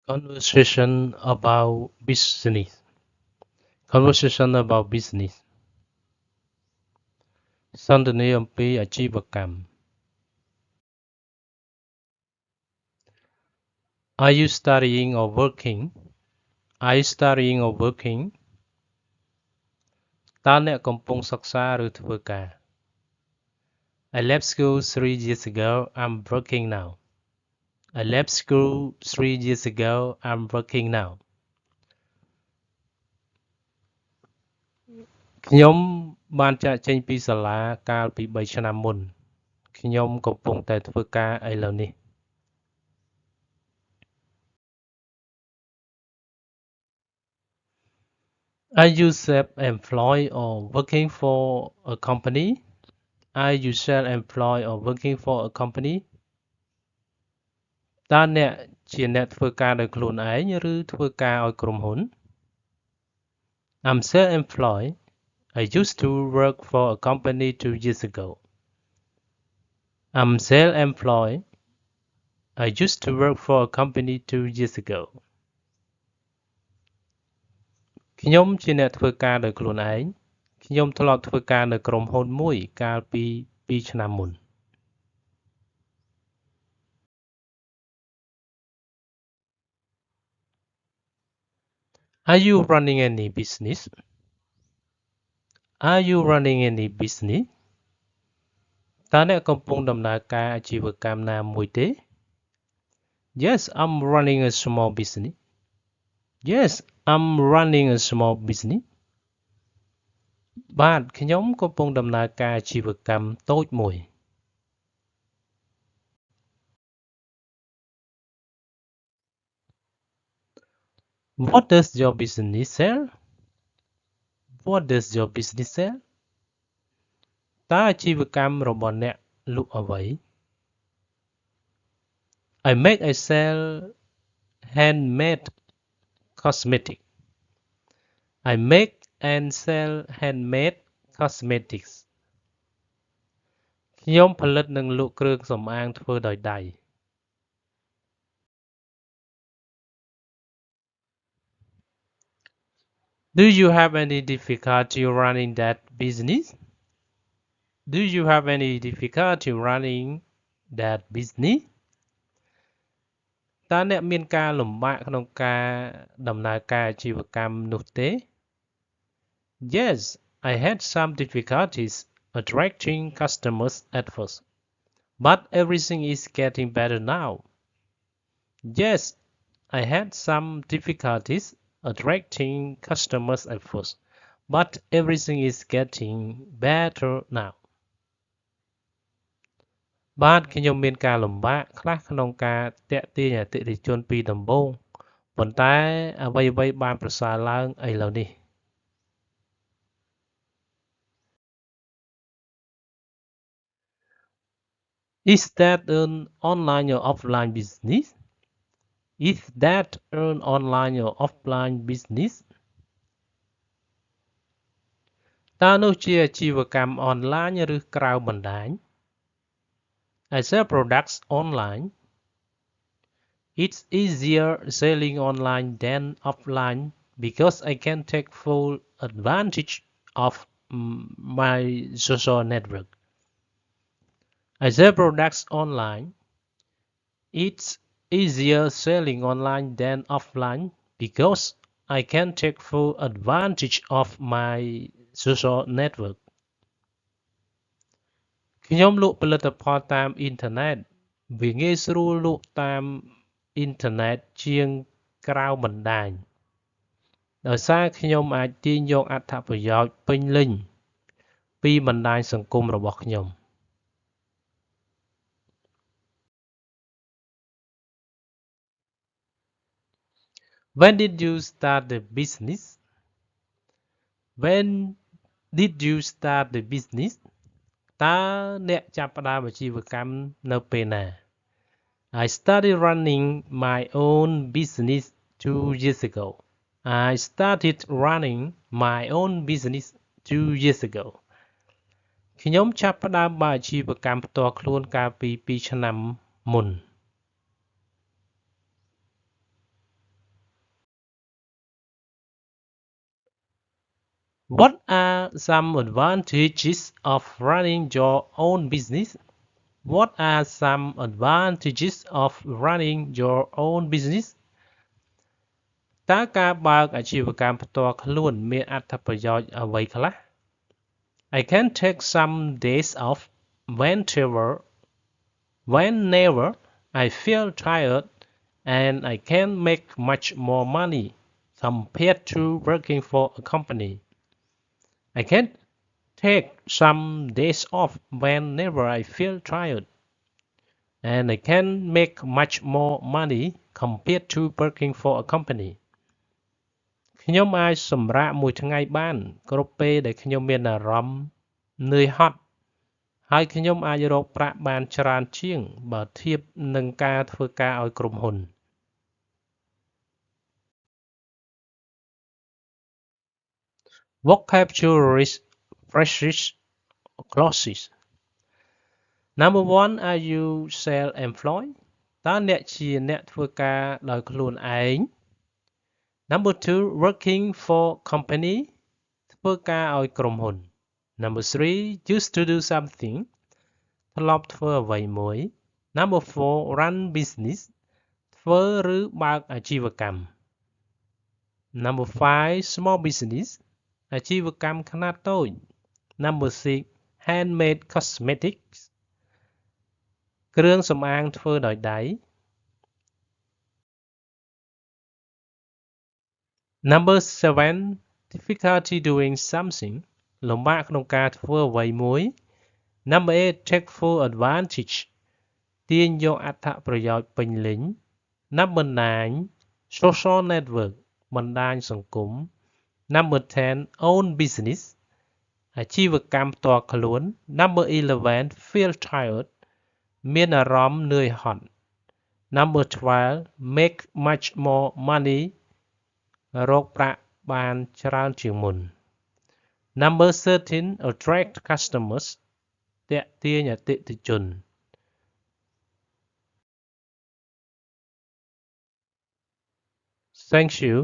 Conversation about business. Conversation about business. សន្ទនាអំពីអាជីវកម្ម Are you studying or working? Are you studying or working? តើអ្នកកំពុងសិក្សាឬធ្វើការ I left school 3 years ago. I'm working now. I left school 3 years ago. I'm working now. ខ្ញុំបានចាកចេញពីសាលាកាលពី3ឆ្នាំមុនខ្ញុំកំពុងតែធ្វើការឥឡូវនេះ Are you self-employed or working for a company? Are you self-employed or working for a company? តើអ្នកជាអ្នកធ្វើការដោយខ្លួនឯងឬធ្វើការឲ្យក្រុមហ៊ុន I'm self-employed. I used to work for a company 2 years ago. I'm self-employed. I used to work for a company 2 years ago. ខ្ញុំជាអ្នកធ្វើការដោយខ្លួនឯងខ្ញុំធ្លាប់ធ្វើការនៅក្រុមហ៊ុនមួយកាលពី2ឆ្នាំមុន Are you running any business? Are you running any business? តើអ្នកកំពុងដំណើរការអាជីវកម្មណាមួយទេ Yes, I'm running a small business. Yes, I'm running a small business. បាទខ្ញុំកំពុងដំណើរការអាជីវកម្មតូចមួយ What does your business sell? What does your business sell? តើអាជីវកម្មរបស់អ្នកលក់អ្វី I make I sell handmade cosmetic. I make and sell handmade cosmetics. ខ្ញុំផលិតនិងលក់គ្រឿងសម្អាងធ្វើដោយដៃ Do you have any difficulty running that business? Do you have any difficulty running that business? តើអ្នកមានការលំបាកក្នុងការដំណើរការអាជីវកម្មនោះទេ Yes, I had some difficulties attracting customers at first, but everything is getting better now. Yes, I had some difficulties attracting customers at first, but everything is getting better now. បាទខ្ញុំមានការលំបាកខ្លះក្នុងការទាក់ទាញអតិថិជនពីដំបូងប៉ុន្តែអ្វីៗបានប្រសើរឡើងឥឡូវនេះ Is that an online or offline business? Is that an online or offline business? តើនោះជាអាជីវកម្មអនឡាញឬក្រៅបណ្ដាញ I sell products online. It's easier selling online than offline because I can take full advantage of my social network. I sell products online. It's easier selling online than offline because I can take full advantage of my social network. ខ្ញុំលក់ផលិតផលតាមអ៊ីនធឺណិតវាងាយស្រួលលក់តាមអ៊ីនធឺណិតជាងក្រៅបណ្ដាញដោយសារខ្ញុំអាចទាញយកអត្ថប្រយោជន៍ពេញលេញពីបណ្ដាញសង្គមរបស់ខ្ញុំ When did you start the business? When did you start the business? តើអ្នកចាប់ផ្ដើមអាជីវកម្មនៅពេលណា I started running my own business 2 years ago. I started running my own business 2 years ago. ខ្ញុំចាប់ផ្ដើមបើកអាជីវកម្មផ្ទាល់ខ្លួនកាលពី2ឆ្នាំមុន What are some advantages of running your own business? What are some advantages of running your own business? តើការបើកអាជីវកម្មផ្ទាល់ខ្លួនមានអត្ថប្រយោជន៍អ្វីខ្លះ? I can take some days off whenever I feel tired and I can make much more money compared to working for a company. I can take some days off whenever I feel tired and I can make much more money compared to working for a company. ខ្ញុំអាចសម្រាកមួយថ្ងៃបានគ្រប់ពេលដែលខ្ញុំមានអារម្មណ៍នឿយហត់ហើយខ្ញុំអាចរកប្រាក់បានច្រើនជាងបើធៀបនឹងការធ្វើការឲ្យក្រុមហ៊ុន Vocabulary phrases clauses Number 1 Are you self-employed តើអ្នកជាអ្នកធ្វើការដោយខ្លួនឯង Number 2 Working for company ធ្វើការឲ្យក្រុមហ៊ុន Number 3 Used to do something ធ្លាប់ធ្វើអ្វីមួយ Number 4 Run business ធ្វើឬបើកអាជីវកម្ម Number 5 Small business អាជីវកម្មខ្នាតតូច Number 6 Handmade cosmetics គ្រឿងសម្អាងធ្វើដោយដៃ Number 7 Difficulty doing something លំបាកក្នុងការធ្វើអ្វីមួយ Number 8 Take full advantage ទាញយកអត្ថប្រយោជន៍ពេញលេញ Number 9 Social network បណ្ដាញសង្គម Number 10 Own business អាជីវកម្មផ្ទាល់ខ្លួន Number 11 Feel tired មានអារម្មណ៍នឿយហត់ Number 12 Make much more money រកប្រាក់បានច្រើនជាងមុន Number 13 Attract customers ទាក់ទាញអតិថិជន Thank you